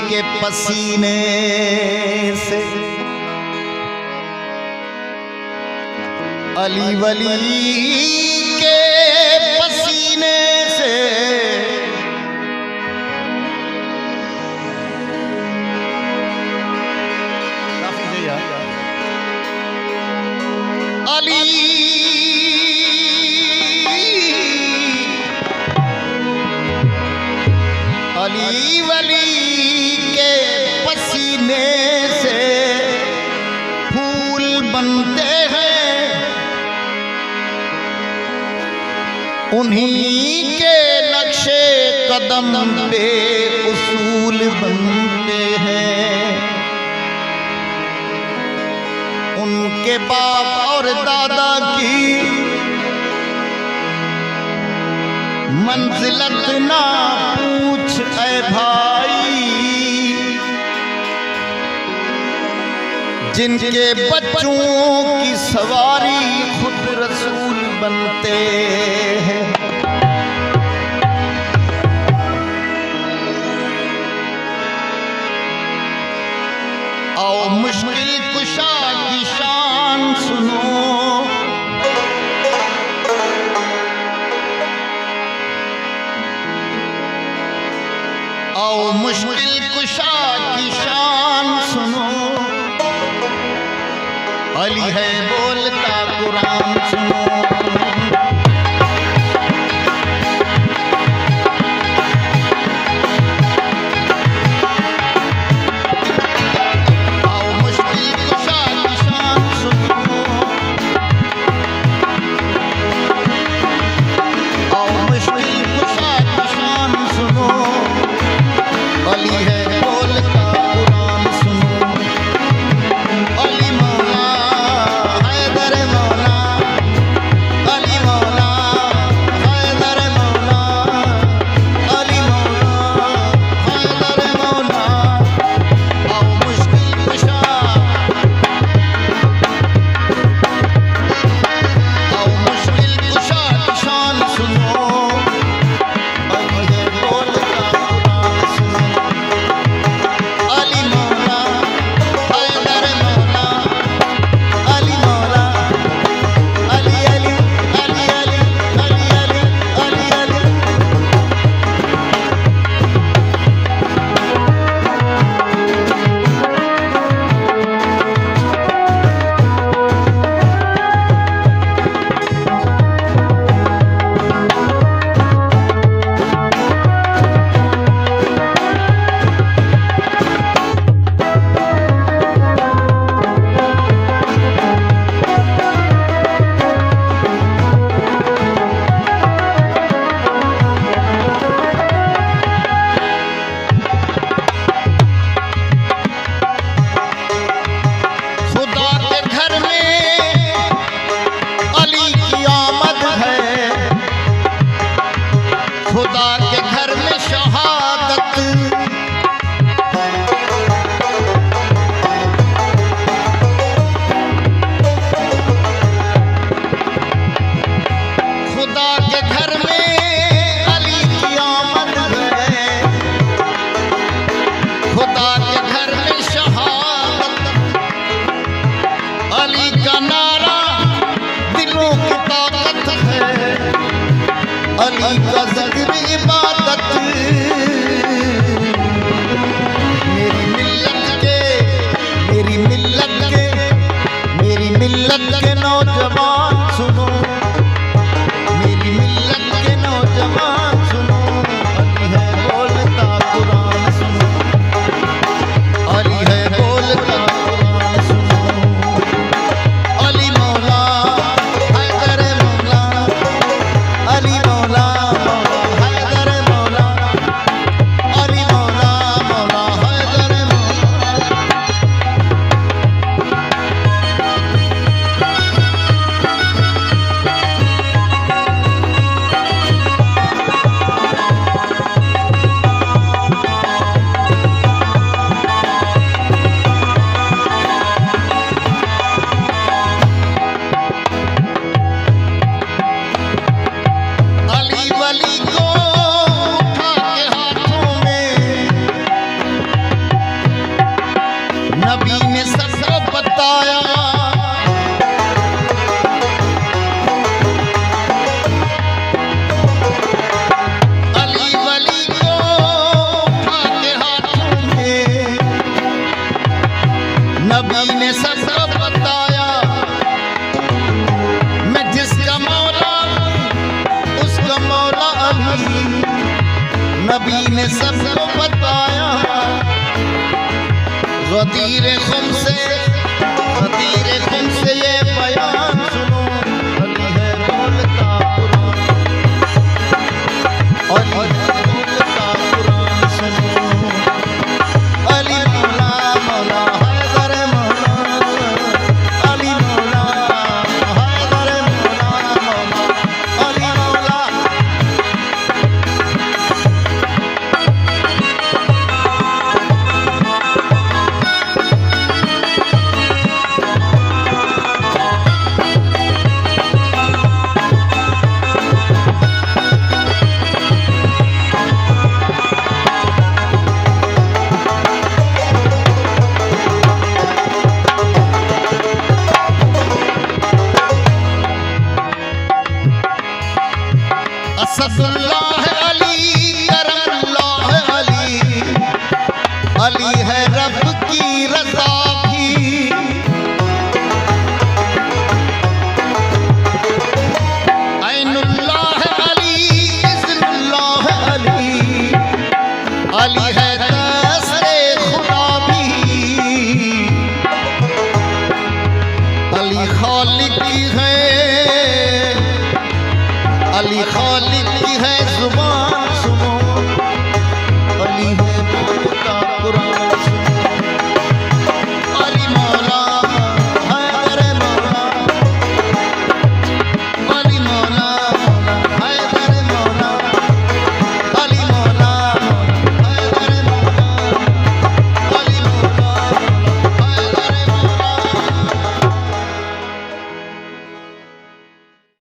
के पसीने से, अली वली के पसीने से काफी सही है। अली अली वली के पसीने से फूल बनते हैं, उन्हीं के नक्शे कदम पे उसूल बनते हैं। उनके बाप और दादा की मंजिलत ना पूछ ऐ भाई, जिनके बच्चों की सवारी खुद रसूल बनते हैं। आओ मुश्किल कुशा की शान सुनो, आओ मुश्किल कुशा की शान सुनो, अली है बोलता कुरान सुनो। गदीर खुम से ये बयान सुनो, अली है बोलता कुरान, अली है बोलता कुरान सुनो। अली मौला मौला हैदर मौला, अली मौला हैदर मौला मौला, अली मौला। असदुल्लाह अली करमुल्लाह अली, अली है